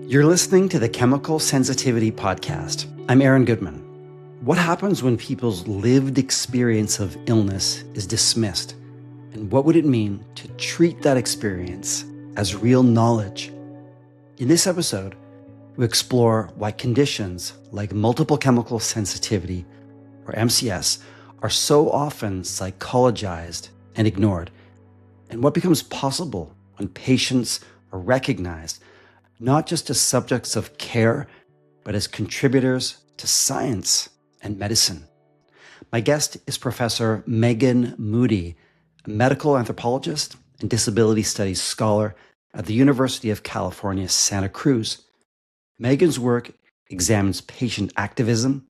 You're listening to the Chemical Sensitivity Podcast. I'm Aaron Goodman. What happens when people's lived experience of illness is dismissed? And what would it mean to treat that experience as real knowledge? In this episode, we explore why conditions like multiple chemical sensitivity, or MCS, are so often psychologized and ignored, and what becomes possible when patients are recognized not just as subjects of care, but as contributors to science and medicine. My guest is Professor Megan Moodie, a medical anthropologist and disability studies scholar at the University of California, Santa Cruz. Megan's work examines patient activism,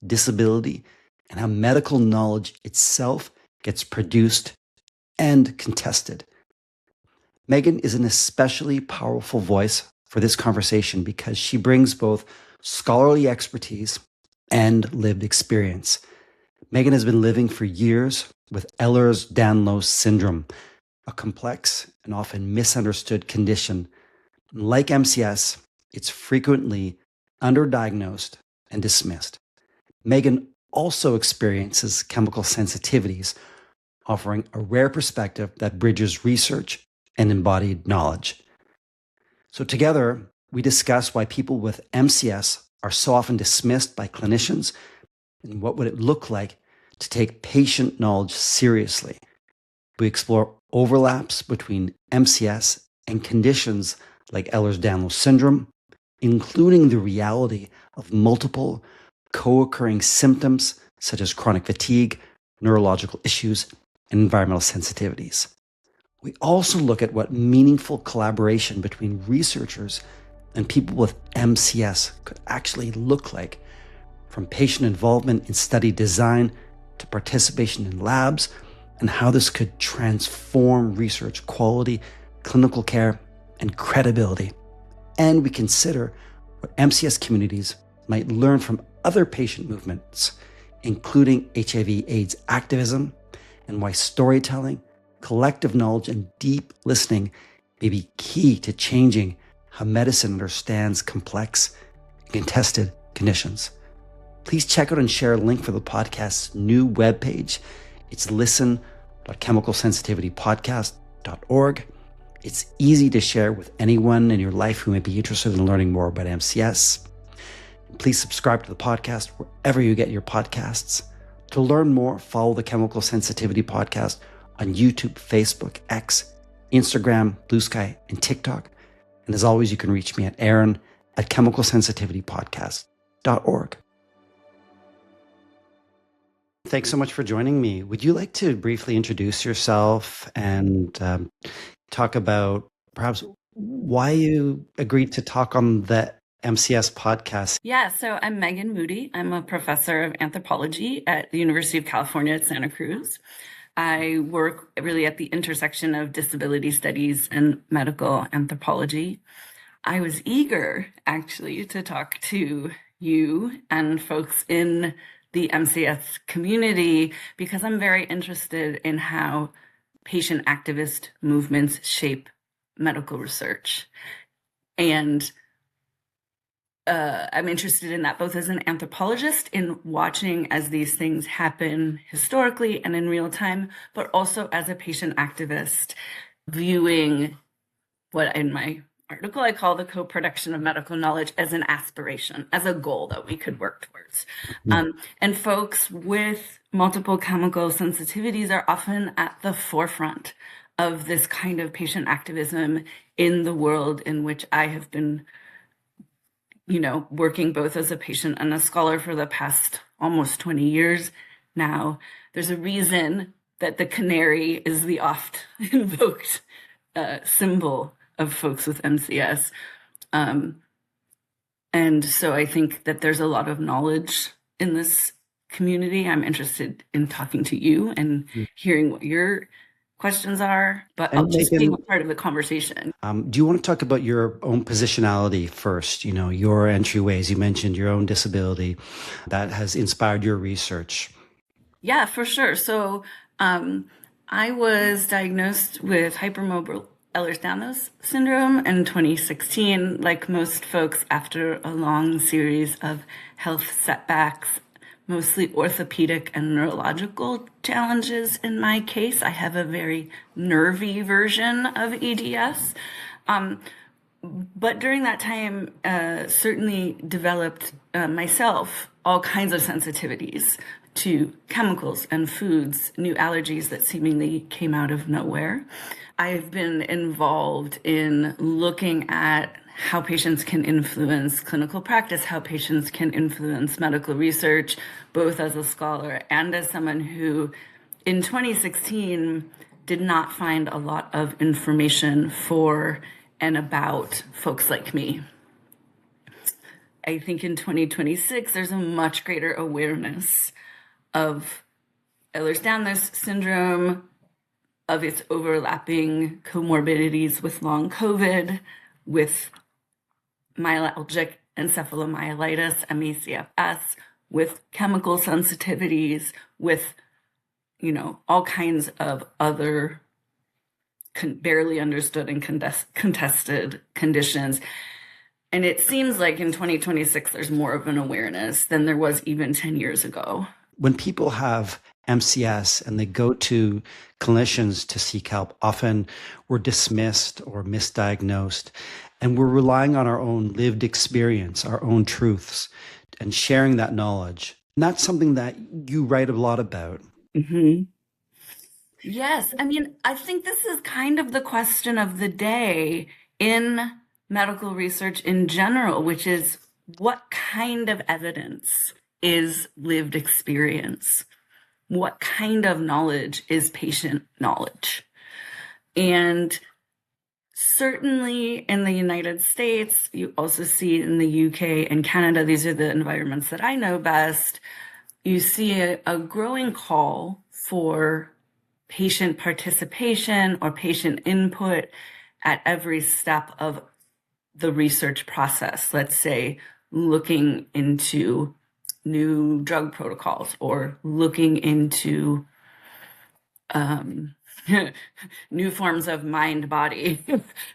disability, and how medical knowledge itself gets produced and contested. Megan is an especially powerful voice for this conversation because she brings both scholarly expertise and lived experience. Megan has been living for years with Ehlers-Danlos syndrome, a complex and often misunderstood condition. Like MCS, it's frequently underdiagnosed and dismissed. Megan also experiences chemical sensitivities, offering a rare perspective that bridges research and embodied knowledge. So together, we discuss why people with MCS are so often dismissed by clinicians and what would it look like to take patient knowledge seriously. We explore overlaps between MCS and conditions like Ehlers-Danlos syndrome, including the reality of multiple co-occurring symptoms such as chronic fatigue, neurological issues, and environmental sensitivities. We also look at what meaningful collaboration between researchers and people with MCS could actually look like, from patient involvement in study design to participation in labs, and how this could transform research quality, clinical care, and credibility. And we consider what MCS communities might learn from other patient movements, including HIV/AIDS activism, and why storytelling, collective knowledge, and deep listening may be key to changing how medicine understands complex and contested conditions. Please check out and share a link for the podcast's new webpage. It's listen.chemicalsensitivitypodcast.org. It's easy to share with anyone in your life who may be interested in learning more about MCS. Please subscribe to the podcast wherever you get your podcasts. To learn more, follow the Chemical Sensitivity Podcast on YouTube, Facebook, X, Instagram, Blue Sky, and TikTok. And as always, you can reach me at aaron@chemicalsensitivitypodcast.org. Thanks so much for joining me. Would you like to briefly introduce yourself and talk about perhaps why you agreed to talk on the MCS podcast? Yeah, so I'm Megan Moodie. I'm a professor of anthropology at the University of California at Santa Cruz. I work really at the intersection of disability studies and medical anthropology. I was eager, actually, to talk to you and folks in the MCS community because I'm very interested in how patient activist movements shape medical research. And I'm interested in that both as an anthropologist in watching as these things happen historically and in real time, but also as a patient activist viewing what in my article I call the co-production of medical knowledge as an aspiration, as a goal that we could work towards. And folks with multiple chemical sensitivities are often at the forefront of this kind of patient activism in the world in which I have been working both as a patient and a scholar for the past almost 20 years now. There's a reason that the canary is the oft invoked symbol of folks with MCS. And so I think that there's a lot of knowledge in this community. I'm interested in talking to you and hearing what your questions are, but I'll just be part of the conversation. Do you want to talk about your own positionality first? Your entryways. You mentioned your own disability that has inspired your research. Yeah, for sure. So I was diagnosed with hypermobile Ehlers-Danlos syndrome in 2016. Like most folks, after a long series of health setbacks, mostly orthopedic and neurological challenges in my case. I have a very nervy version of EDS. But during that time, certainly developed myself all kinds of sensitivities to chemicals and foods, new allergies that seemingly came out of nowhere. I've been involved in looking at how patients can influence clinical practice, how patients can influence medical research, both as a scholar and as someone who, in 2016, did not find a lot of information for and about folks like me. I think in 2026, there's a much greater awareness of Ehlers-Danlos syndrome, of its overlapping comorbidities with long COVID, with myalgic encephalomyelitis, ME/CFS, with chemical sensitivities, with, all kinds of other barely understood and contested conditions. And it seems like in 2026, there's more of an awareness than there was even 10 years ago. When people have MCS and they go to clinicians to seek help, often we're dismissed or misdiagnosed, and we're relying on our own lived experience, our own truths, and sharing that knowledge. And that's something that you write a lot about. Mm-hmm. Yes. I mean, I think this is kind of the question of the day in medical research in general, which is what kind of evidence is lived experience? What kind of knowledge is patient knowledge? And certainly in the United States, you also see in the UK and Canada, these are the environments that I know best, you see a growing call for patient participation or patient input at every step of the research process. Let's say looking into new drug protocols or looking into new forms of mind-body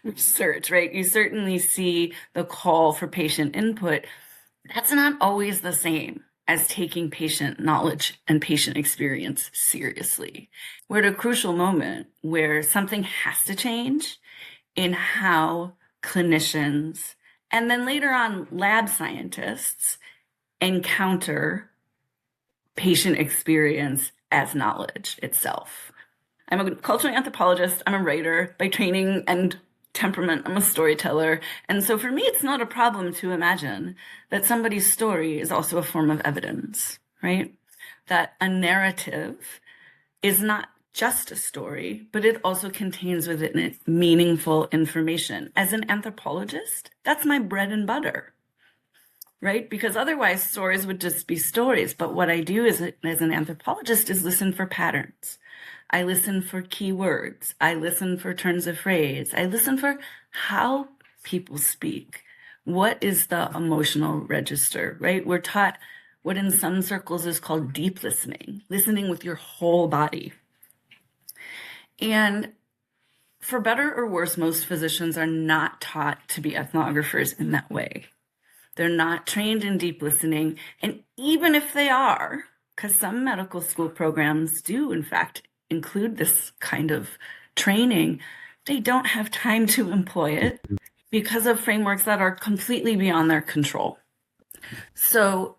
research, right? You certainly see the call for patient input. That's not always the same as taking patient knowledge and patient experience seriously. We're at a crucial moment where something has to change in how clinicians and then later on lab scientists encounter patient experience as knowledge itself. I'm a cultural anthropologist. I'm a writer by training and temperament. I'm a storyteller. And so for me, it's not a problem to imagine that somebody's story is also a form of evidence, right? That a narrative is not just a story, but it also contains within it meaningful information. As an anthropologist, that's my bread and butter, right? Because otherwise stories would just be stories. But what I do as an anthropologist is listen for patterns. I listen for keywords. I listen for turns of phrase. I listen for how people speak. What is the emotional register, right? We're taught what in some circles is called deep listening, listening with your whole body. And for better or worse, most physicians are not taught to be ethnographers in that way. They're not trained in deep listening. And even if they are, because some medical school programs do, in fact, include this kind of training, they don't have time to employ it because of frameworks that are completely beyond their control. So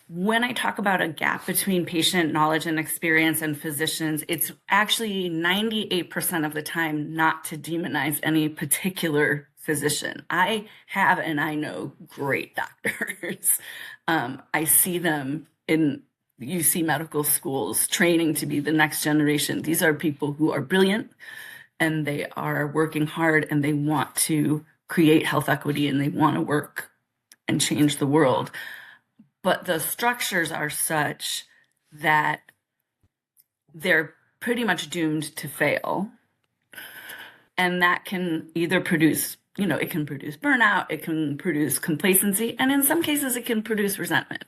when I talk about a gap between patient knowledge and experience and physicians, it's actually 98% of the time not to demonize any particular physician. I have and I know great doctors. I see them in UC medical schools training to be the next generation. These are people who are brilliant and they are working hard and they want to create health equity and they want to work and change the world. But the structures are such that they're pretty much doomed to fail. And that can either produce, it can produce burnout, it can produce complacency, and in some cases it can produce resentment,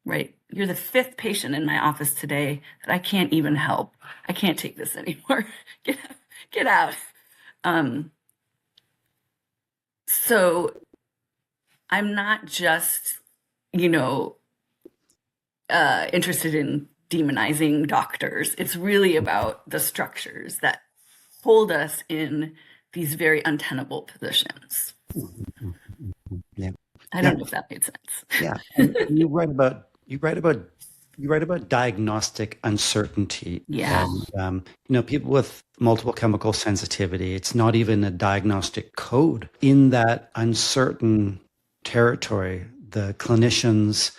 right? You're the fifth patient in my office today that I can't even help. I can't take this anymore. Get out. Um, so I'm not just, you know, interested in demonizing doctors. It's really about the structures that hold us in these very untenable positions. Yeah. I Yeah. don't know if that made sense. Yeah. And you write about diagnostic uncertainty. Yeah. And people with multiple chemical sensitivity, it's not even a diagnostic code. In that uncertain territory, the clinicians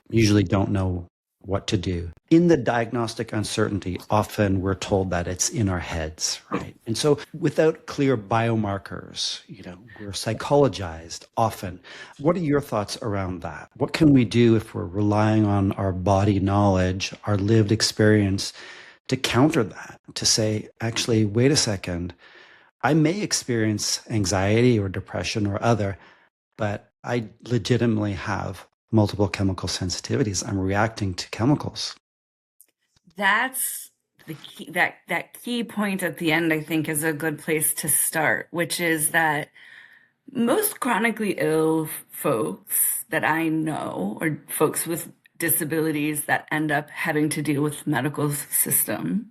usually don't know what to do. In the diagnostic uncertainty, often we're told that it's in our heads, right? And so without clear biomarkers, we're psychologized often. What are your thoughts around that? What can we do if we're relying on our body knowledge, our lived experience to counter that, to say, actually, wait a second, I may experience anxiety or depression or other, but I legitimately have multiple chemical sensitivities. I'm reacting to chemicals. That's the key, that key point at the end, I think, is a good place to start, which is that most chronically ill folks that I know, or folks with disabilities that end up having to deal with the medical system,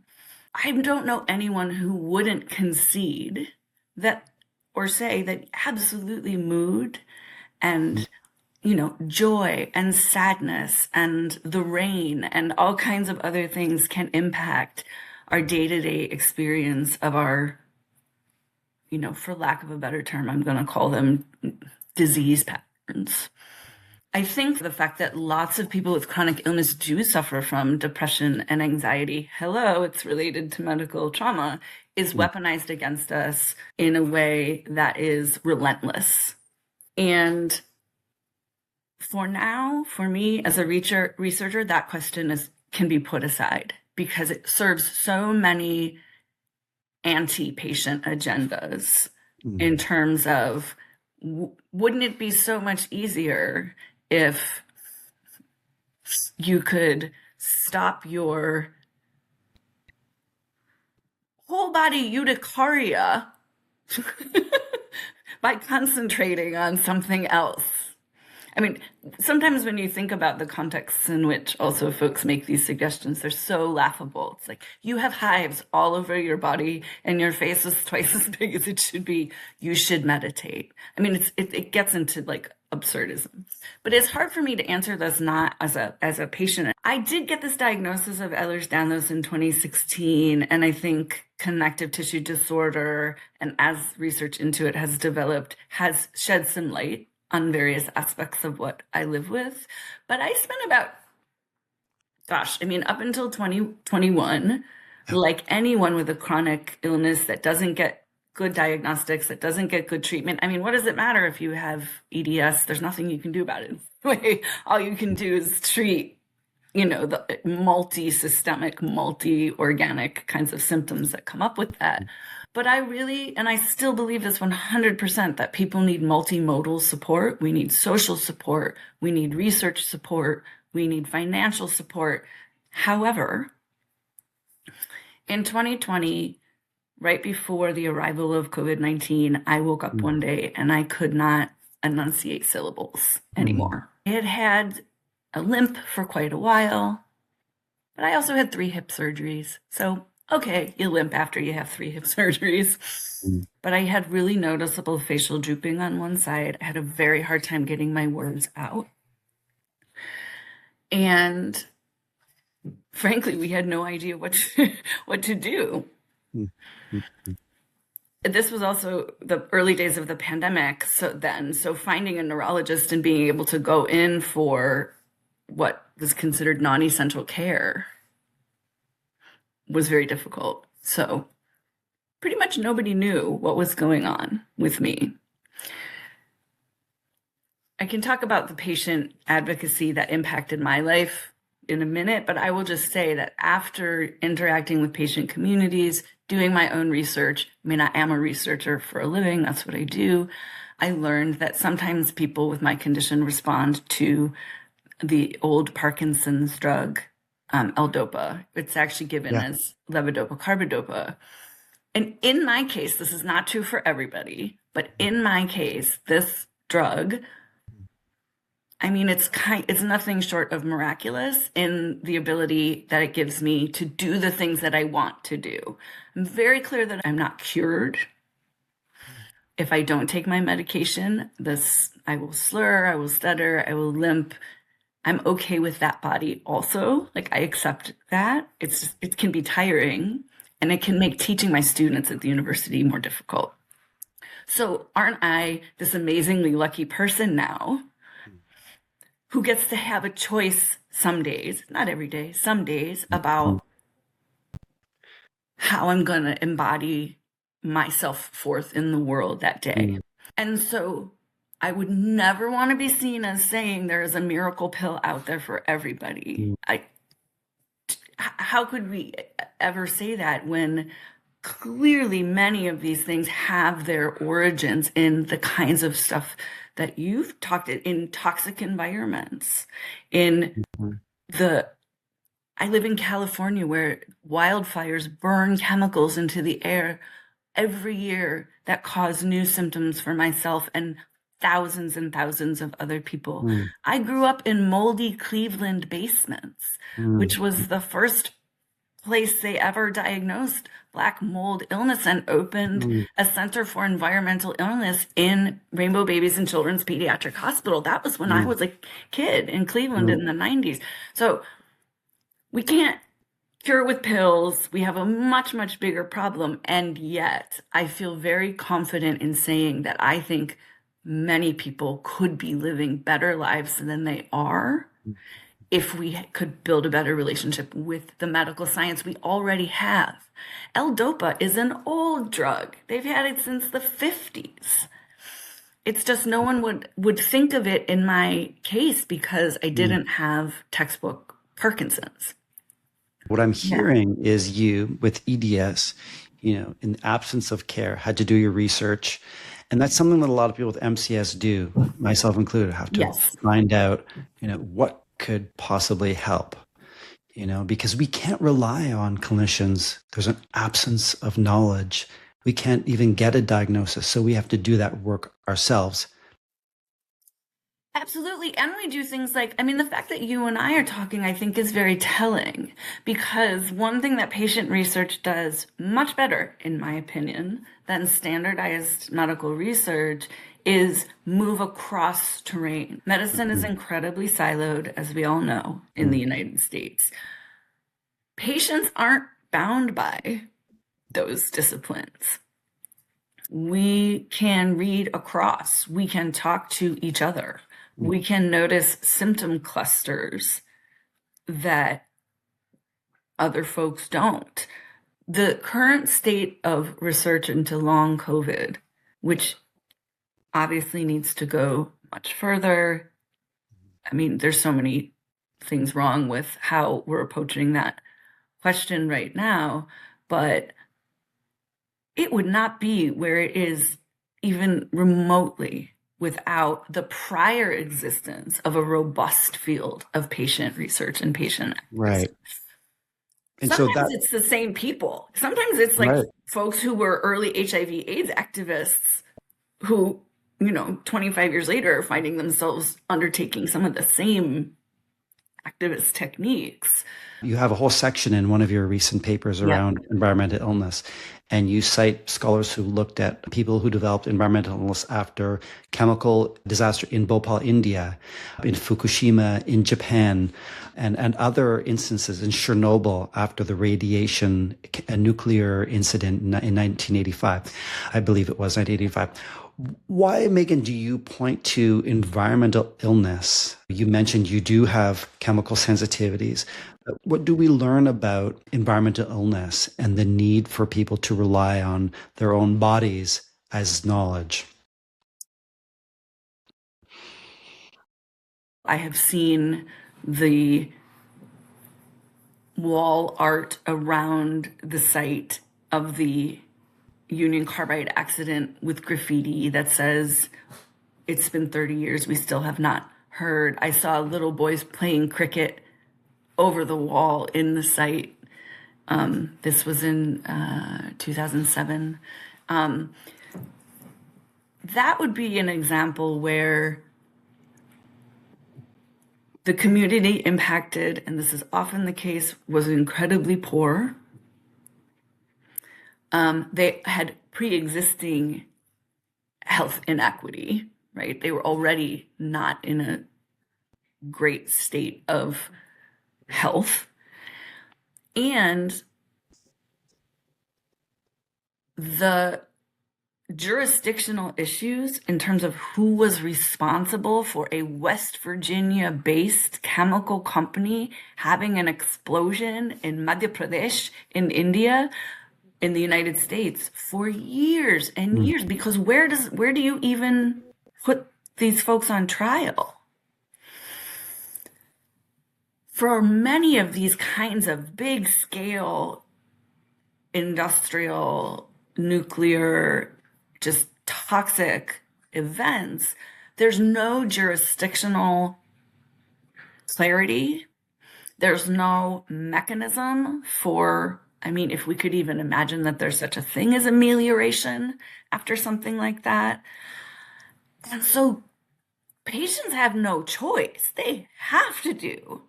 I don't know anyone who wouldn't concede that or say that absolutely mood and joy and sadness and the rain and all kinds of other things can impact our day-to-day experience of our, for lack of a better term, I'm going to call them disease patterns. I think the fact that lots of people with chronic illness do suffer from depression and anxiety, hello, it's related to medical trauma, is weaponized against us in a way that is relentless. And for now, for me as a researcher, that question can be put aside because it serves so many anti-patient agendas in terms of wouldn't it be so much easier if you could stop your whole body urticaria by concentrating on something else? I mean, sometimes when you think about the contexts in which also folks make these suggestions, they're so laughable. It's like, you have hives all over your body and your face is twice as big as it should be. You should meditate. I mean, it gets into like absurdism. But it's hard for me to answer this not as a patient. I did get this diagnosis of Ehlers-Danlos in 2016, and I think connective tissue disorder, and as research into it has developed, has shed some light on various aspects of what I live with. But I spent about, up until 2021, like anyone with a chronic illness that doesn't get good diagnostics, that doesn't get good treatment. I mean, what does it matter if you have EDS? There's nothing you can do about it. All you can do is treat, the multi-systemic, multi-organic kinds of symptoms that come up with that. But I still believe this 100%, that people need multimodal support. We need social support. We need research support. We need financial support. However, in 2020, right before the arrival of COVID-19, I woke up one day and I could not enunciate syllables anymore. I had had a limp for quite a while, but I also had 3 hip surgeries. So okay, you limp after you have 3 hip surgeries. But I had really noticeable facial drooping on one side. I had a very hard time getting my words out. And frankly, we had no idea what to do. This was also the early days of the pandemic. So finding a neurologist and being able to go in for what was considered non-essential care was very difficult. So pretty much nobody knew what was going on with me. I can talk about the patient advocacy that impacted my life in a minute, but I will just say that after interacting with patient communities, doing my own research, I am a researcher for a living, that's what I do. I learned that sometimes people with my condition respond to the old Parkinson's drug, L-Dopa. It's actually given as levodopa carbidopa. And in my case, this is not true for everybody, but in my case, this drug, I mean, it's nothing short of miraculous in the ability that it gives me to do the things that I want to do. I'm very clear that I'm not cured. If I don't take my medication, I will slur, I will stutter, I will limp. I'm okay with that body also. Like, I accept that. It can be tiring, and it can make teaching my students at the university more difficult. So aren't I this amazingly lucky person now who gets to have a choice some days, not every day, some days, about how I'm going to embody myself forth in the world that day. And so I would never want to be seen as saying there is a miracle pill out there for everybody. How could we ever say that when clearly many of these things have their origins in the kinds of stuff that you've talked in toxic environments, I live in California where wildfires burn chemicals into the air every year that cause new symptoms for myself and thousands of other people. I grew up in moldy Cleveland basements, which was the first place they ever diagnosed Black mold illness and opened a Center for Environmental Illness in Rainbow Babies and Children's Pediatric Hospital. That was when I was a kid in Cleveland in the 90s. So we can't cure with pills. We have a much, much bigger problem. And yet I feel very confident in saying that I think many people could be living better lives than they are if we could build a better relationship with the medical science we already have. L-Dopa is an old drug. They've had it since the 50s. It's just no one would think of it in my case because I didn't have textbook Parkinson's. What I'm hearing is you, with EDS, in the absence of care, had to do your research. And that's something that a lot of people with MCS do, myself included, have to find out, what could possibly help, because we can't rely on clinicians. There's an absence of knowledge. We can't even get a diagnosis. So we have to do that work ourselves. Absolutely. And we do things like, the fact that you and I are talking, I think, is very telling, because one thing that patient research does much better, in my opinion, than standardized medical research is move across terrain. Medicine is incredibly siloed, as we all know, in the United States. Patients aren't bound by those disciplines. We can read across. We can talk to each other. We can notice symptom clusters that other folks don't. The current state of research into long COVID, which obviously needs to go much further. There's so many things wrong with how we're approaching that question right now, but it would not be where it is even remotely without the prior existence of a robust field of patient research and patient activism. Right. And sometimes it's the same people. Sometimes it's like folks who were early HIV/AIDS activists who, 25 years later are finding themselves undertaking some of the same activist techniques. You have a whole section in one of your recent papers around environmental illness, and you cite scholars who looked at people who developed environmental illness after chemical disaster in Bhopal, India, in Fukushima, in Japan, and other instances in Chernobyl after the radiation, a nuclear incident in 1985. I believe it was 1985. Why, Megan, do you point to environmental illness? You mentioned you do have chemical sensitivities. What do we learn about environmental illness and the need for people to rely on their own bodies as knowledge? I have seen the wall art around the site of the Union Carbide accident with graffiti that says, "It's been 30 years, we still have not heard." I saw little boys playing cricket over the wall in the site. This was in 2007. That would be an example where the community impacted, and this is often the case, was incredibly poor. They had pre-existing health inequity, right? They were already not in a great state of health. And the jurisdictional issues in terms of who was responsible for a West Virginia-based chemical company having an explosion in Madhya Pradesh in India, in the United States, for years and years, because where do you even put these folks on trial? For many of these kinds of big scale industrial, nuclear, just toxic events, there's no jurisdictional clarity. There's no mechanism for, I mean, if we could even imagine that there's such a thing as amelioration after something like that. And so patients have no choice. They have to do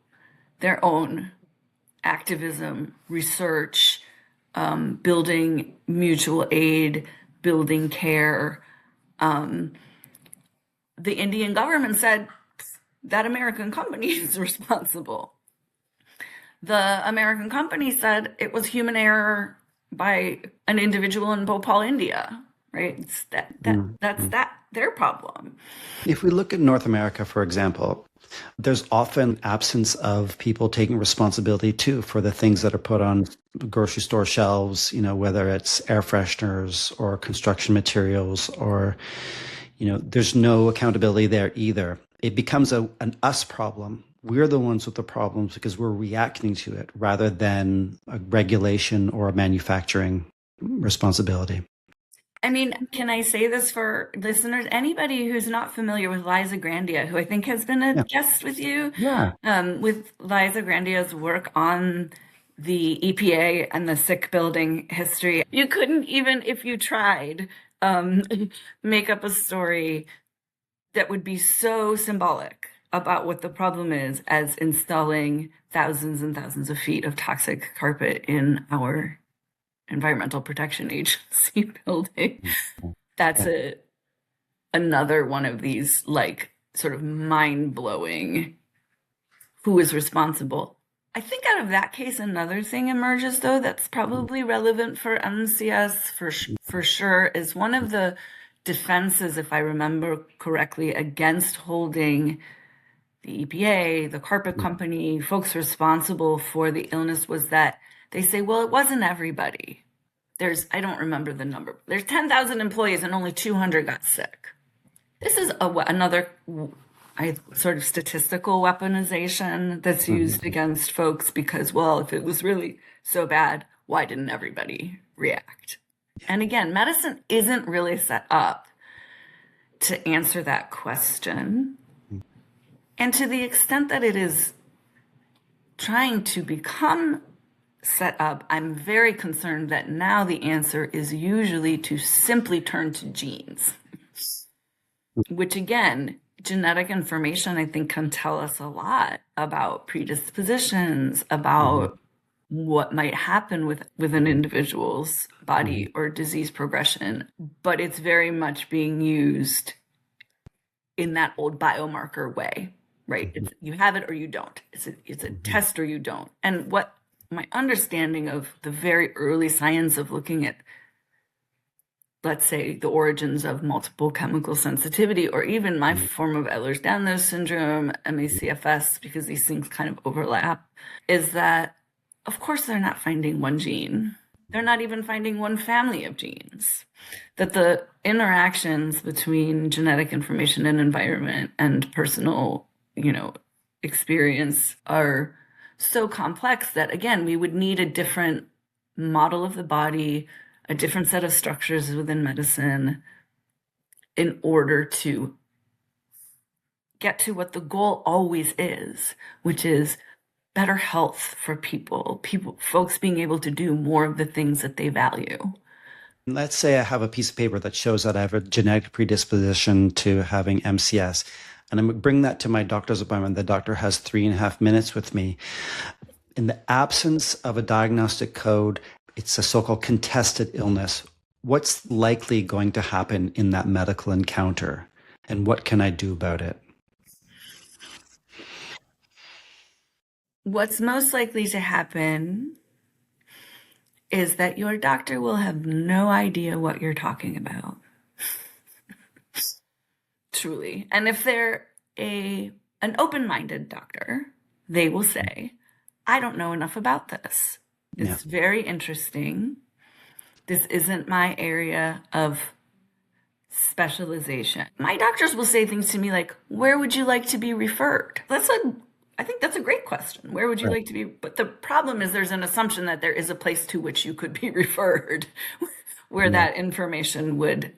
their own activism, research, building mutual aid, building care. The Indian government said that American company is responsible. The American company said it was human error by an individual in Bhopal, India, right? It's that's their problem. If we look at North America, for example, there's often absence of people taking responsibility too for the things that are put on grocery store shelves, whether it's air fresheners or construction materials, or, there's no accountability there either. It becomes an us problem. We're the ones with the problems because we're reacting to it rather than a regulation or a manufacturing responsibility. I mean, can I say this for listeners? Anybody who's not familiar with Liza Grandia, who I think has been a guest with you, with Liza Grandia's work on the EPA and the sick building history, you couldn't even, if you tried, make up a story that would be so symbolic about what the problem is as installing thousands and thousands of feet of toxic carpet in our Environmental Protection Agency building. That's another one of these sort of mind-blowing who is responsible. I think out of that case, another thing emerges though that's probably relevant for MCS for sure is one of the defenses, if I remember correctly, against holding the EPA, the carpet company, folks responsible for the illness was that they say, well, it wasn't everybody. I don't remember the number. There's 10,000 employees and only 200 got sick. This is another sort of statistical weaponization that's used against folks because, well, if it was really so bad, why didn't everybody react? And again, medicine isn't really set up to answer that question. And to the extent that it is trying to become set up, I'm very concerned that now the answer is usually to simply turn to genes, which again, genetic information, I think, can tell us a lot about predispositions, about what might happen with an individual's body or disease progression, but it's very much being used in that old biomarker way, right? You have it or you don't. It's a test or you don't. And what my understanding of the very early science of looking at, let's say, the origins of multiple chemical sensitivity, or even my form of Ehlers-Danlos syndrome, MACFS, because these things kind of overlap, is that, of course, they're not finding one gene. They're not even finding one family of genes. That the interactions between genetic information and environment and personal, experience are so complex that, again, we would need a different model of the body, a different set of structures within medicine in order to get to what the goal always is, which is better health for folks being able to do more of the things that they value. Let's say I have a piece of paper that shows that I have a genetic predisposition to having MCS, and I'm going to bring that to my doctor's appointment. The doctor has 3.5 minutes with me. In the absence of a diagnostic code, it's a so-called contested illness. What's likely going to happen in that medical encounter, and what can I do about it? What's most likely to happen is that your doctor will have no idea what you're talking about. Truly. And if they're an open-minded doctor, they will say, I don't know enough about this. It's very interesting. This isn't my area of specialization. My doctors will say things to me like, where would you like to be referred? I think that's a great question. Where would you like to be? But the problem is there's an assumption that there is a place to which you could be referred where that information would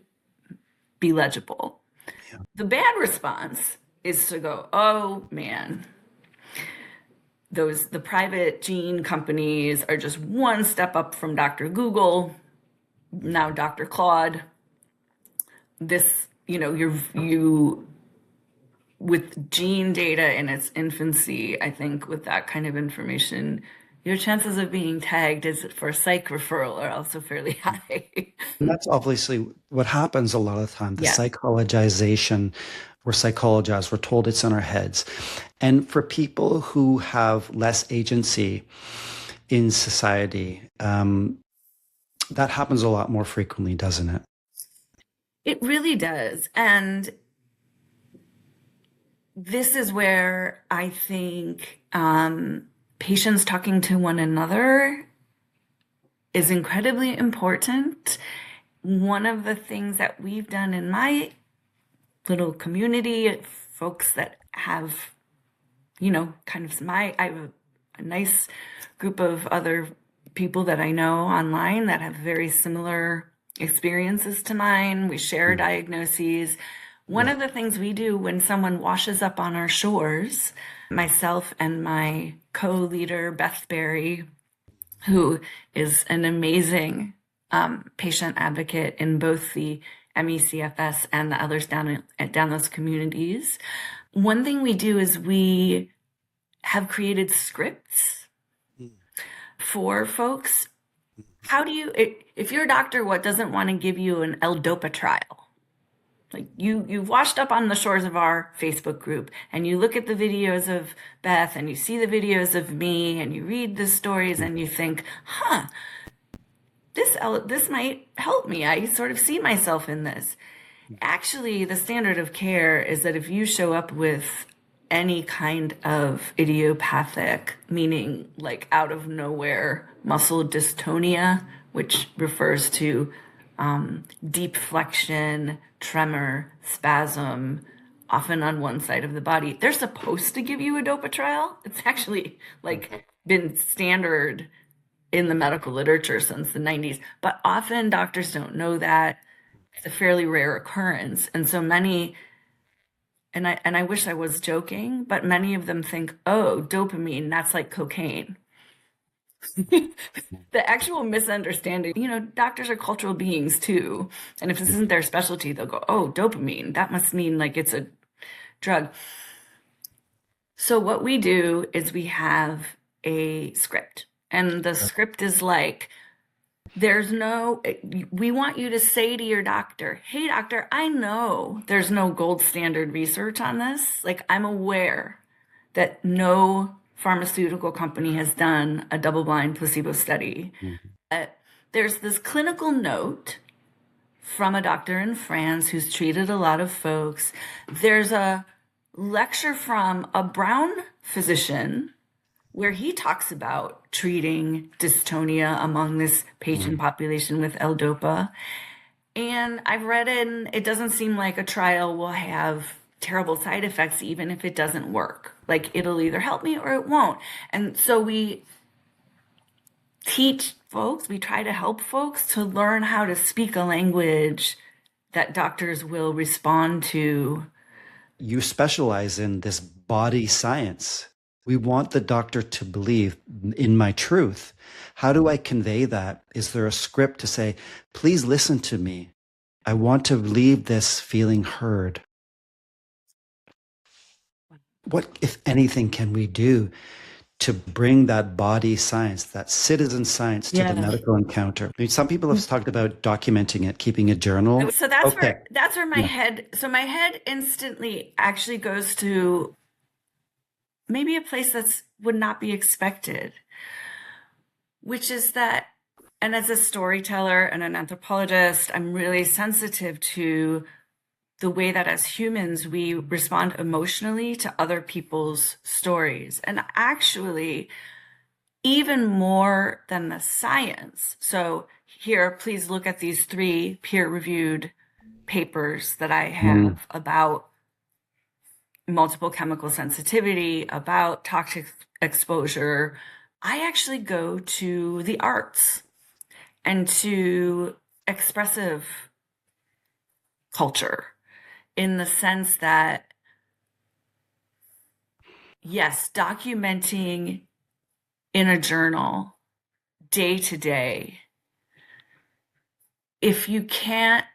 be legible. Yeah. The bad response is to go, oh man, the private gene companies are just one step up from Dr. Google, now Dr. Claude. This, with gene data in its infancy, I think with that kind of information, your chances of being tagged as for a psych referral are also fairly high. And that's obviously what happens a lot of the time, the psychologization. We're psychologized, we're told it's in our heads. And for people who have less agency in society, that happens a lot more frequently, doesn't it? It really does. And this is where I think patients talking to one another is incredibly important. One of the things that we've done in my little community, folks that have, I have a nice group of other people that I know online that have very similar experiences to mine. We share diagnoses. One of the things we do when someone washes up on our shores, myself and my co-leader, Beth Berry, who is an amazing patient advocate in both the MECFS and the Ehlers-Danlos communities. One thing we do is we have created scripts for folks. How do you, if your doctor doesn't want to give you an L-DOPA trial, like you've washed up on the shores of our Facebook group and you look at the videos of Beth and you see the videos of me and you read the stories and you think, this might help me. I sort of see myself in this. Actually, the standard of care is that if you show up with any kind of idiopathic, meaning like out of nowhere muscle dystonia, which refers to deep flexion, tremor, spasm, often on one side of the body, they're supposed to give you a DOPA trial. It's actually been standard in the medical literature since the 90s, but often doctors don't know that. It's a fairly rare occurrence. And so many, and I wish I was joking, but many of them think, oh, dopamine, that's like cocaine. The actual misunderstanding, doctors are cultural beings too. And if this isn't their specialty, they'll go, oh, dopamine, that must mean like it's a drug. So what we do is we have a script. And the script is like, we want you to say to your doctor, hey, doctor, I know there's no gold standard research on this. Like, I'm aware that no pharmaceutical company has done a double-blind placebo study. There's this clinical note from a doctor in France who's treated a lot of folks. There's a lecture from a Brown physician where he talks about treating dystonia among this patient population with L-DOPA. And I've read it, and it doesn't seem like a trial will have terrible side effects, even if it doesn't work. Like, it'll either help me or it won't. And so we teach folks, we try to help folks to learn how to speak a language that doctors will respond to. You specialize in this body science. We want the doctor to believe in my truth. How do I convey that? Is there a script to say, please listen to me? I want to leave this feeling heard. What, if anything, can we do to bring that body science, that citizen science to the medical encounter? I mean, some people have talked about documenting it, keeping a journal. So that's where my head instantly actually goes to maybe a place that's would not be expected, which is that, and as a storyteller and an anthropologist, I'm really sensitive to the way that as humans, we respond emotionally to other people's stories. And actually, even more than the science. So here, please look at these 3 peer-reviewed papers that I have about multiple chemical sensitivity, about toxic exposure. I actually go to the arts and to expressive culture, in the sense that, yes, documenting in a journal day to day, if you can't,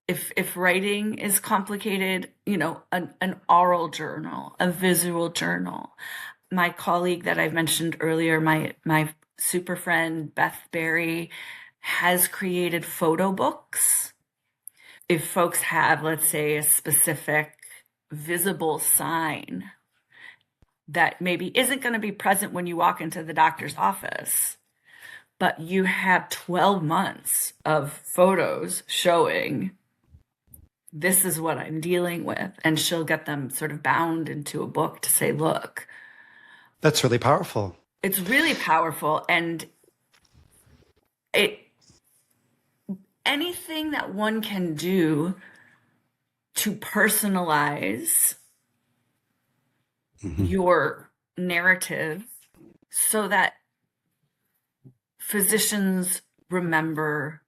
if writing is complicated, an oral journal, a visual journal. My colleague that I've mentioned earlier, my super friend Beth Berry, has created photo books. If folks have, let's say, a specific visible sign that maybe isn't going to be present when you walk into the doctor's office, but you have 12 months of photos showing this is what I'm dealing with, and she'll get them sort of bound into a book to say, look. That's really powerful. It's really powerful. And anything that one can do to personalize your narrative so that physicians remember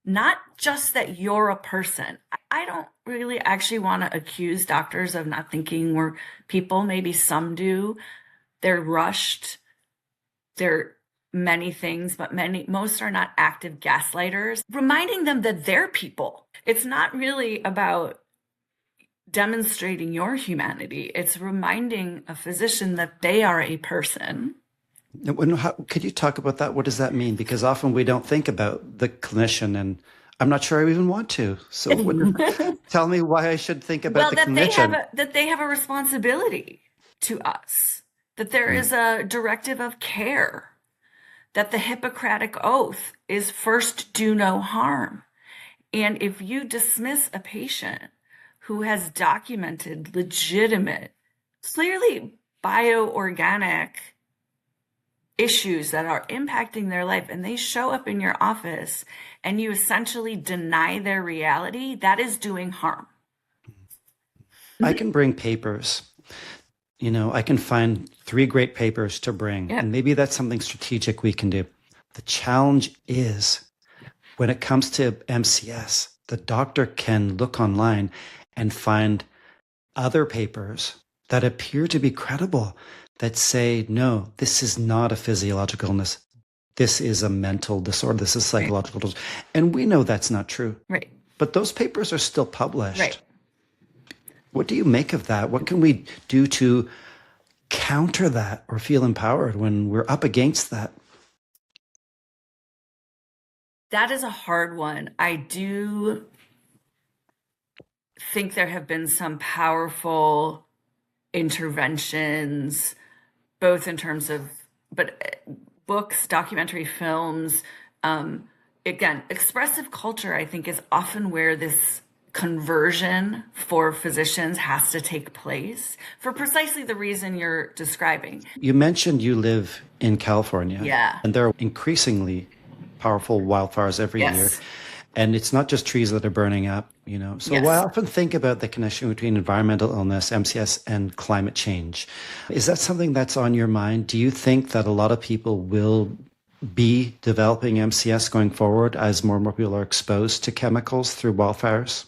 not just that you're a person. I don't really actually want to accuse doctors of not thinking we're people. Maybe some do. They're rushed. They're many things, but most are not active gaslighters. Reminding them that they're people. It's not really about demonstrating your humanity. It's reminding a physician that they are a person. Could you talk about that? What does that mean? Because often we don't think about the clinician, and I'm not sure I even want to. So tell me why I should think about the clinician. That they have a responsibility to us, that there is a directive of care, that the Hippocratic Oath is first do no harm. And if you dismiss a patient who has documented legitimate, clearly bioorganic issues that are impacting their life, and they show up in your office and you essentially deny their reality, that is doing harm. I can bring papers. I can find 3 great papers to bring, and maybe that's something strategic we can do. The challenge is when it comes to MCS, the doctor can look online and find other papers that appear to be credible, that say, no, this is not a physiological illness. This is a mental disorder. This is psychological disorder. And we know that's not true. Right. But those papers are still published. Right. What do you make of that? What can we do to counter that or feel empowered when we're up against that? That is a hard one. I do think there have been some powerful interventions, both in terms of books, documentary films. Again, expressive culture, I think, is often where this conversion for physicians has to take place for precisely the reason you're describing. You mentioned you live in California. Yeah. And there are increasingly powerful wildfires every year. And it's not just trees that are burning up, So I often think about the connection between environmental illness, MCS, and climate change. Is that something that's on your mind? Do you think that a lot of people will be developing MCS going forward as more and more people are exposed to chemicals through wildfires?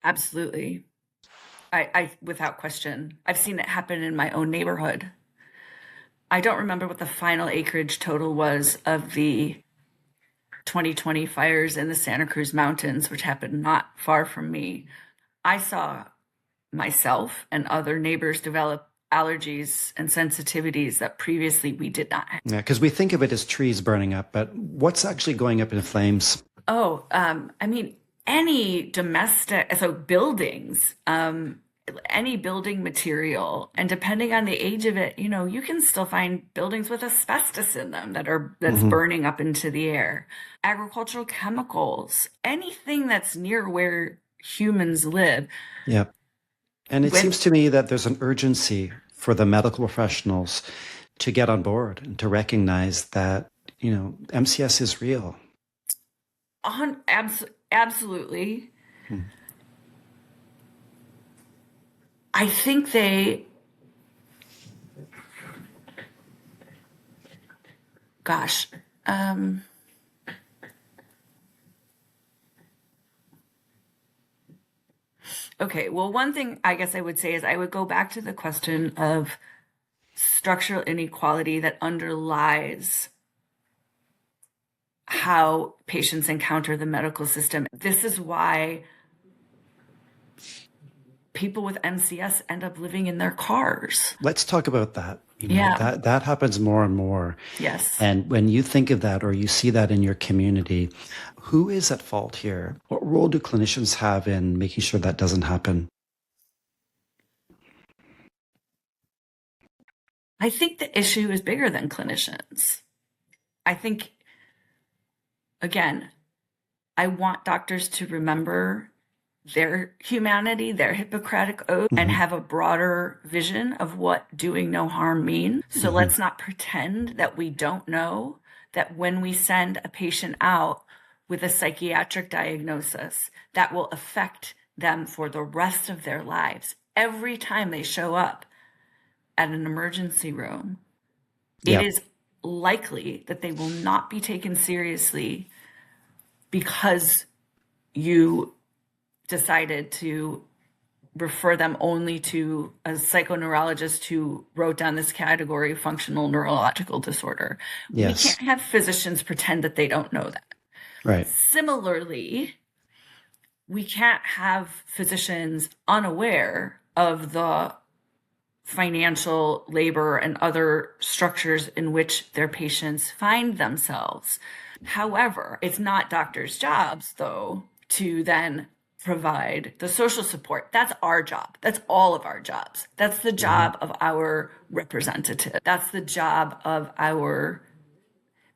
Absolutely. I without question, I've seen it happen in my own neighborhood. I don't remember what the final acreage total was of the 2020 fires in the Santa Cruz Mountains, which happened not far from me. I saw myself and other neighbors develop allergies and sensitivities that previously we did not have. Yeah, because we think of it as trees burning up, but what's actually going up in flames? Oh, I mean, any domestic, so buildings, any building material, and depending on the age of it, you can still find buildings with asbestos in them that's burning up into the air. Agricultural chemicals, anything that's near where humans live. Yeah. And it seems to me that there's an urgency for the medical professionals to get on board and to recognize that, MCS is real. Absolutely. I think okay, well, one thing I guess I would say is I would go back to the question of structural inequality that underlies how patients encounter the medical system. This is why people with MCS end up living in their cars. Let's talk about that. That happens more and more. Yes. And when you think of that or you see that in your community, who is at fault here? What role do clinicians have in making sure that doesn't happen? I think the issue is bigger than clinicians. I think, again, I want doctors to remember their humanity, their Hippocratic oath, and have a broader vision of what doing no harm means. So let's not pretend that we don't know that when we send a patient out with a psychiatric diagnosis, that will affect them for the rest of their lives. Every time they show up at an emergency room, it is likely that they will not be taken seriously because you decided to refer them only to a psychoneurologist who wrote down this category of functional neurological disorder. Yes. We can't have physicians pretend that they don't know that. Right. Similarly, we can't have physicians unaware of the financial, labor, and other structures in which their patients find themselves. However, it's not doctors' jobs, though, to then provide the social support. That's our job. That's all of our jobs. That's the job of our representative. That's the job of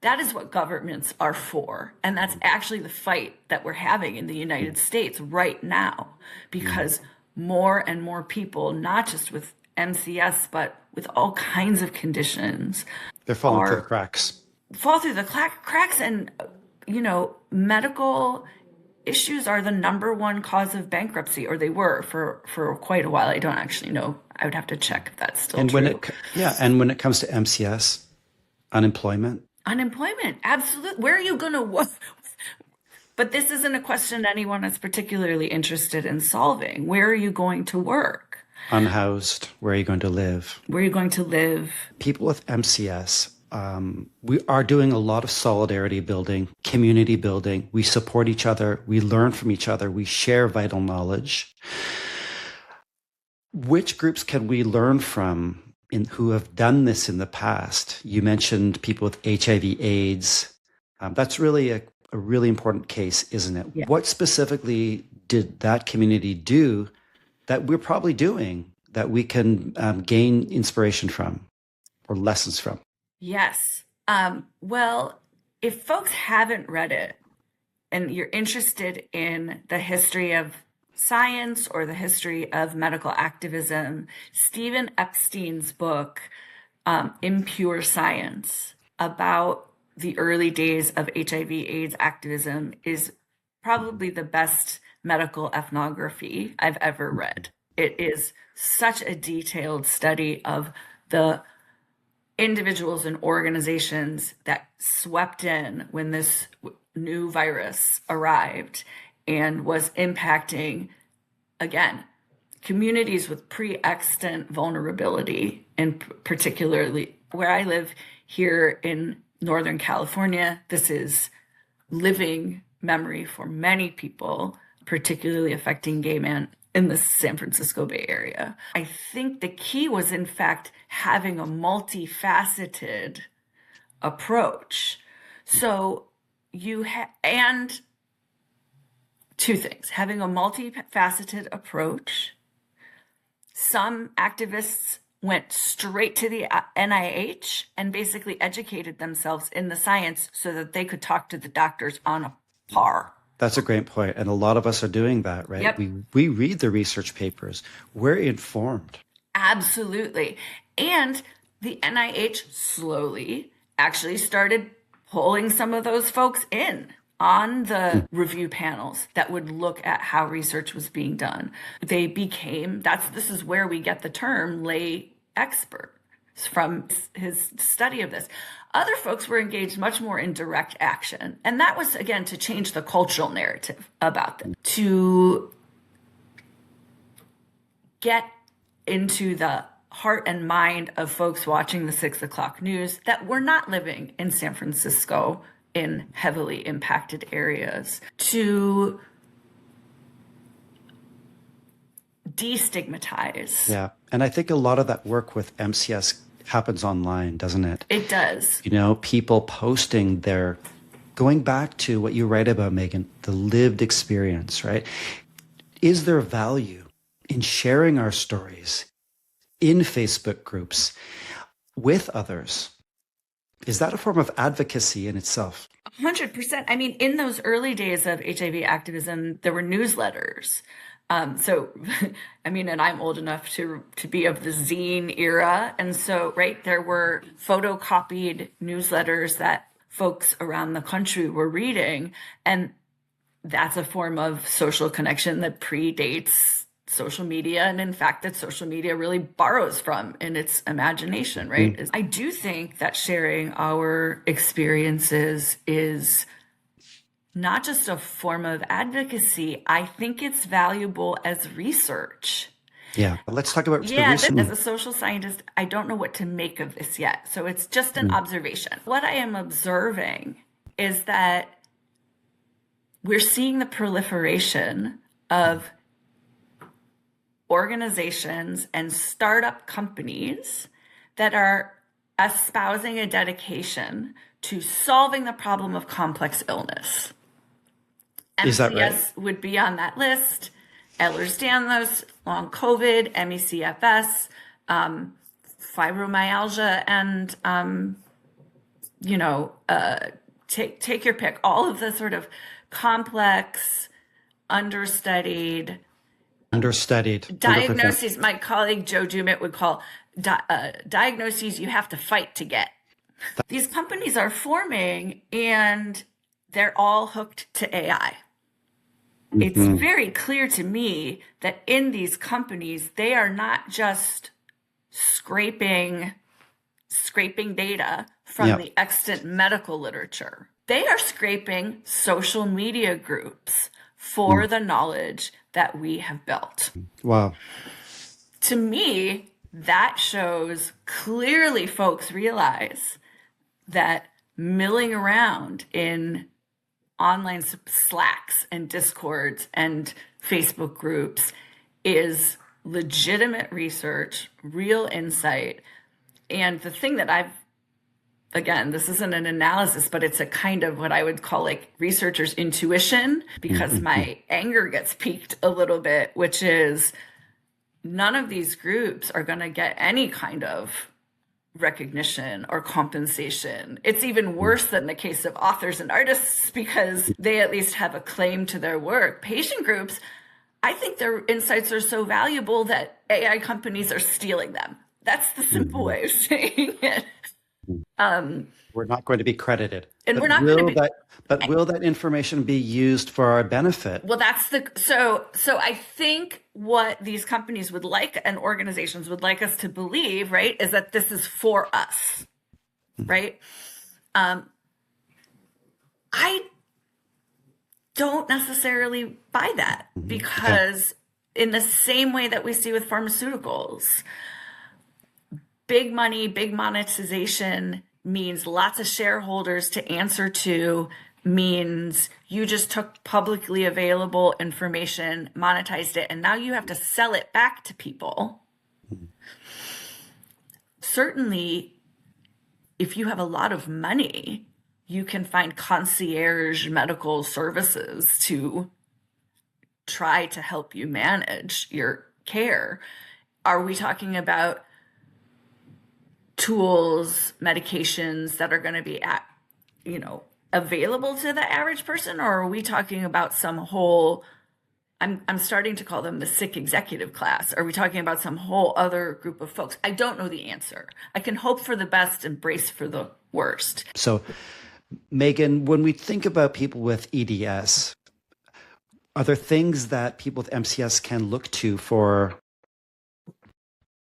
that is what governments are for. And that's actually the fight that we're having in the United States right now, because more and more people, not just with MCS, but with all kinds of conditions, they're falling through the cracks. Fall through the cracks. And, medical issues are the number one cause of bankruptcy, or they were for quite a while. I don't actually know. I would have to check if that's still true. And when it comes to MCS, unemployment, absolutely. Where are you going to work? But this isn't a question anyone is particularly interested in solving. Where are you going to work? Unhoused, where are you going to live? Where are you going to live? People with MCS, we are doing a lot of solidarity building, community building. We support each other. We learn from each other. We share vital knowledge. Which groups can we learn from who have done this in the past? You mentioned people with HIV/AIDS. That's really a really important case, isn't it? Yeah. What specifically did that community do that we're probably doing that we can gain inspiration from or lessons from? Yes. Well, if folks haven't read it and you're interested in the history of science or the history of medical activism, Stephen Epstein's book, Impure Science, about the early days of HIV/AIDS activism is probably the best medical ethnography I've ever read. It is such a detailed study of the individuals and organizations that swept in when this new virus arrived and was impacting, again, communities with pre-extant vulnerability, and particularly where I live here in Northern California, this is living memory for many people, particularly affecting gay men in the San Francisco Bay Area. I think the key was, in fact, having a multifaceted approach. So and two things, having a multifaceted approach. Some activists went straight to the NIH and basically educated themselves in the science so that they could talk to the doctors on a par. That's a great point. And a lot of us are doing that, right? Yep. We read the research papers. We're informed. Absolutely. And the NIH slowly actually started pulling some of those folks in on the review panels that would look at how research was being done. They became, this is where we get the term lay expert from his study of this. Other folks were engaged much more in direct action. And that was, again, to change the cultural narrative about them, to get into the heart and mind of folks watching the 6 o'clock news that were not living in San Francisco in heavily impacted areas, to destigmatize. Yeah. And I think a lot of that work with MCS happens online, doesn't it? It does. You know, people posting going back to what you write about, Megan, the lived experience, right? Is there value in sharing our stories in Facebook groups with others? Is that a form of advocacy in itself? 100%. I mean, in those early days of HIV activism, there were newsletters. So, I mean, and I'm old enough to be of the zine era. And so, right, there were photocopied newsletters that folks around the country were reading. And that's a form of social connection that predates social media, and in fact that social media really borrows from in its imagination, right? I do think that sharing our experiences is not just a form of advocacy. I think it's valuable as research. Yeah, let's talk about as a social scientist, I don't know what to make of this yet. So it's just an observation. What I am observing is that we're seeing the proliferation of organizations and startup companies that are espousing a dedication to solving the problem of complex illness. Is that right? MCS would be on that list. Ehlers-Danlos, long COVID, ME/CFS, fibromyalgia, and take your pick. All of the sort of complex, understudied diagnoses. My colleague Joe Dumit would call diagnoses you have to fight to get. These companies are forming, and they're all hooked to AI. It's very clear to me that in these companies, they are not just scraping data from the extant medical literature. They are scraping social media groups for the knowledge that we have built. Wow. To me, that shows clearly folks realize that milling around in online Slacks and Discords and Facebook groups is legitimate research, real insight. And the thing that again, this isn't an analysis, but it's a kind of what I would call like researcher's intuition, because my anger gets piqued a little bit, which is none of these groups are going to get any kind of recognition or compensation. It's even worse than the case of authors and artists, because they at least have a claim to their work. Patient groups, I think their insights are so valuable that AI companies are stealing them. That's the simple way of saying it. We're not going to be credited. And but we're not going to be. But will that information be used for our benefit? Well, so I think what these companies would like and organizations would like us to believe, right, is that this is for us, right? I don't necessarily buy that, because in the same way that we see with pharmaceuticals. Big money, big monetization means lots of shareholders to answer to, means you just took publicly available information, monetized it, and now you have to sell it back to people. Certainly, if you have a lot of money, you can find concierge medical services to try to help you manage your care. Are we talking about tools, medications that are going to be available to the average person, or are we talking about some whole, I'm starting to call them the sick executive class. Are we talking about some whole other group of folks? I don't know the answer. I can hope for the best and brace for the worst. So, Megan, when we think about people with EDS, are there things that people with MCS can look to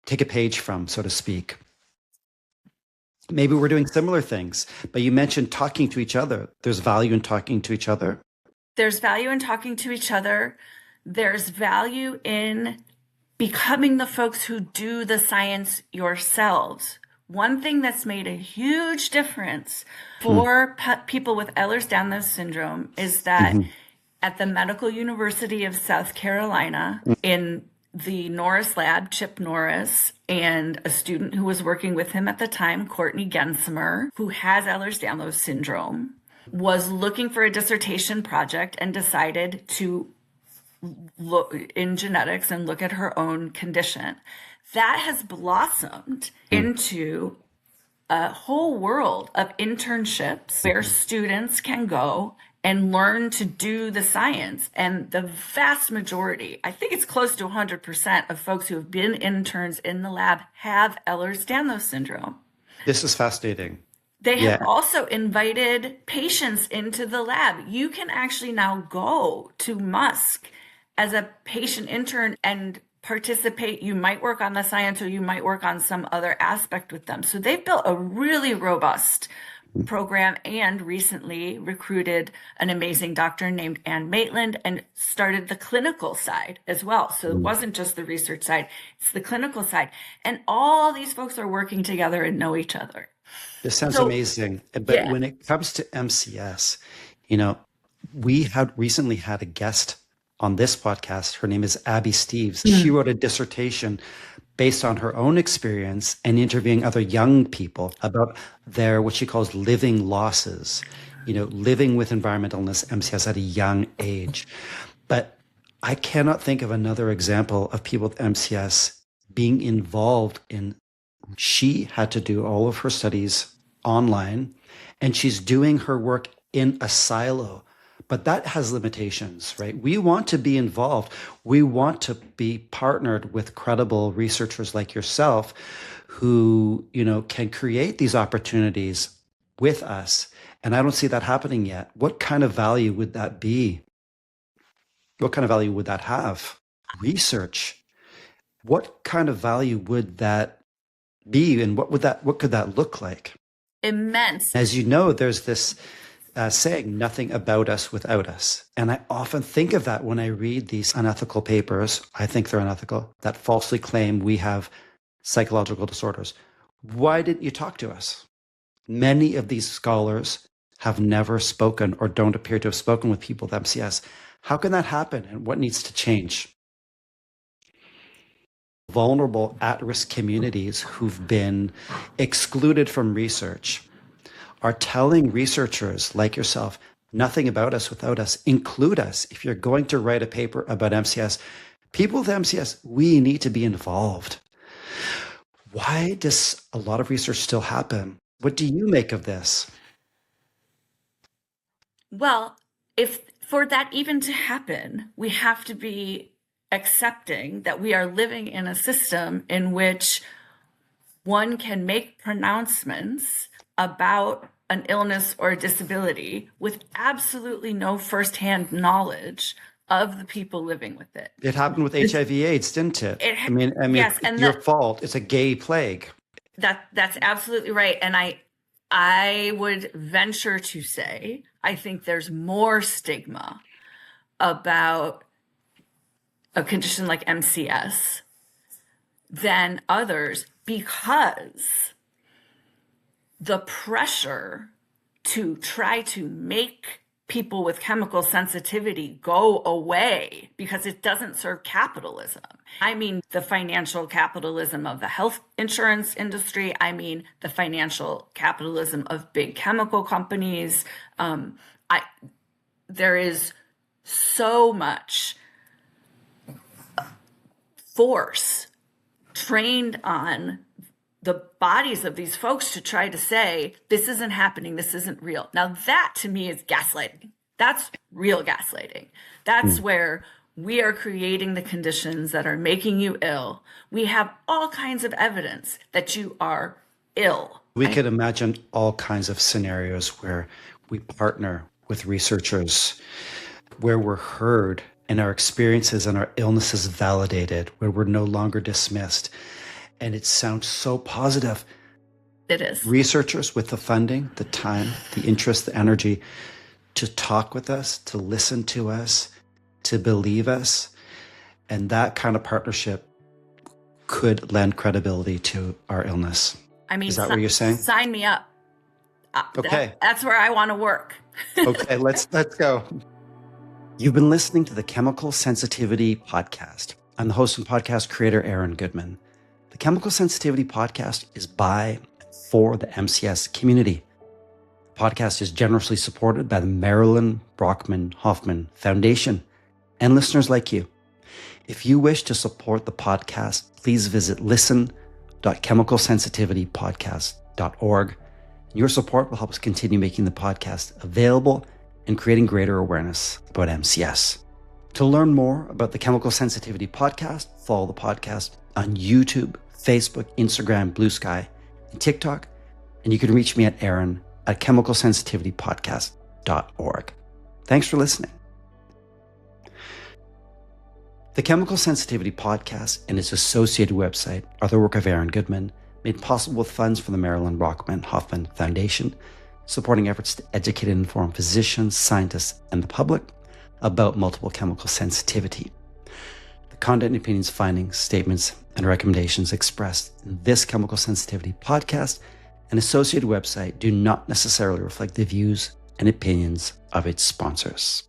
take a page from, so to speak? Maybe we're doing similar things, but you mentioned talking to each other. There's value in talking to each other. There's value in talking to each other. There's value in becoming the folks who do the science yourselves. One thing that's made a huge difference for people with Ehlers-Danlos syndrome is that at the Medical University of South Carolina, in the Norris lab, Chip Norris, and a student who was working with him at the time, Courtney Gensimer, who has Ehlers-Danlos syndrome, was looking for a dissertation project and decided to look in genetics and look at her own condition. That has blossomed into a whole world of internships where students can go and learn to do the science. And the vast majority, I think it's close to 100% of folks who have been interns in the lab have Ehlers-Danlos syndrome. This is fascinating. They have also invited patients into the lab. You can actually now go to Musk as a patient intern and participate. You might work on the science or you might work on some other aspect with them. So they've built a really robust program and recently recruited an amazing doctor named Ann Maitland and started the clinical side as well. So it wasn't just the research side, it's the clinical side. And all these folks are working together and know each other. This sounds amazing. But when it comes to MCS, we had recently had a guest on this podcast. Her name is Abby Steves. She wrote a dissertation based on her own experience and interviewing other young people about their, what she calls living losses, living with environmental illness, MCS at a young age. But I cannot think of another example of people with MCS being involved in, she had to do all of her studies online and she's doing her work in a silo. But that has limitations, right? We want to be involved. We want to be partnered with credible researchers like yourself who, can create these opportunities with us. And I don't see that happening yet. What kind of value would that be? What kind of value would that have? Research. What kind of value would that be? And what could that look like? Immense. As you know, there's this saying, nothing about us without us. And I often think of that when I read these unethical papers. I think they're unethical, that falsely claim we have psychological disorders. Why didn't you talk to us? Many of these scholars have never spoken or don't appear to have spoken with people with MCS. How can that happen? And what needs to change? Vulnerable at-risk communities who've been excluded from research are telling researchers like yourself, nothing about us without us, include us. If you're going to write a paper about MCS, people with MCS, we need to be involved. Why does a lot of research still happen? What do you make of this? Well, if for that even to happen, we have to be accepting that we are living in a system in which one can make pronouncements about an illness or a disability with absolutely no firsthand knowledge of the people living with it. It happened with HIV/AIDS, didn't it? I mean, yes, and your fault. It's a gay plague. That's absolutely right. And I would venture to say, I think there's more stigma about a condition like MCS than others because the pressure to try to make people with chemical sensitivity go away because it doesn't serve capitalism. I mean, the financial capitalism of the health insurance industry. I mean, the financial capitalism of big chemical companies. There is so much force trained on the bodies of these folks to try to say, this isn't happening, this isn't real. Now that to me is gaslighting. That's real gaslighting. That's where we are creating the conditions that are making you ill. We have all kinds of evidence that you are ill. We could imagine all kinds of scenarios where we partner with researchers, where we're heard and our experiences and our illnesses validated, where we're no longer dismissed. And it sounds so positive. It is. Researchers with the funding, the time, the interest, the energy to talk with us, to listen to us, to believe us. And that kind of partnership could lend credibility to our illness. I mean, is that what you're saying? Sign me up. Okay. That's where I want to work. Okay, let's go. You've been listening to the Chemical Sensitivity Podcast. I'm the host and podcast creator, Aaron Goodman. The Chemical Sensitivity Podcast is by and for the MCS community. The podcast is generously supported by the Marilyn Brockman Hoffman Foundation and listeners like you. If you wish to support the podcast, please visit listen.chemicalsensitivitypodcast.org. Your support will help us continue making the podcast available and creating greater awareness about MCS. To learn more about the Chemical Sensitivity Podcast, follow the podcast on YouTube, Facebook, Instagram, Blue Sky, and TikTok. And you can reach me at aaron@chemicalsensitivitypodcast.org. Thanks for listening. The Chemical Sensitivity Podcast and its associated website are the work of Aaron Goodman, made possible with funds from the Marilyn Brockman Hoffman Foundation, supporting efforts to educate and inform physicians, scientists, and the public about multiple chemical sensitivity. The content, opinions, findings, statements, and recommendations expressed in this Chemical Sensitivity Podcast and associated website do not necessarily reflect the views and opinions of its sponsors.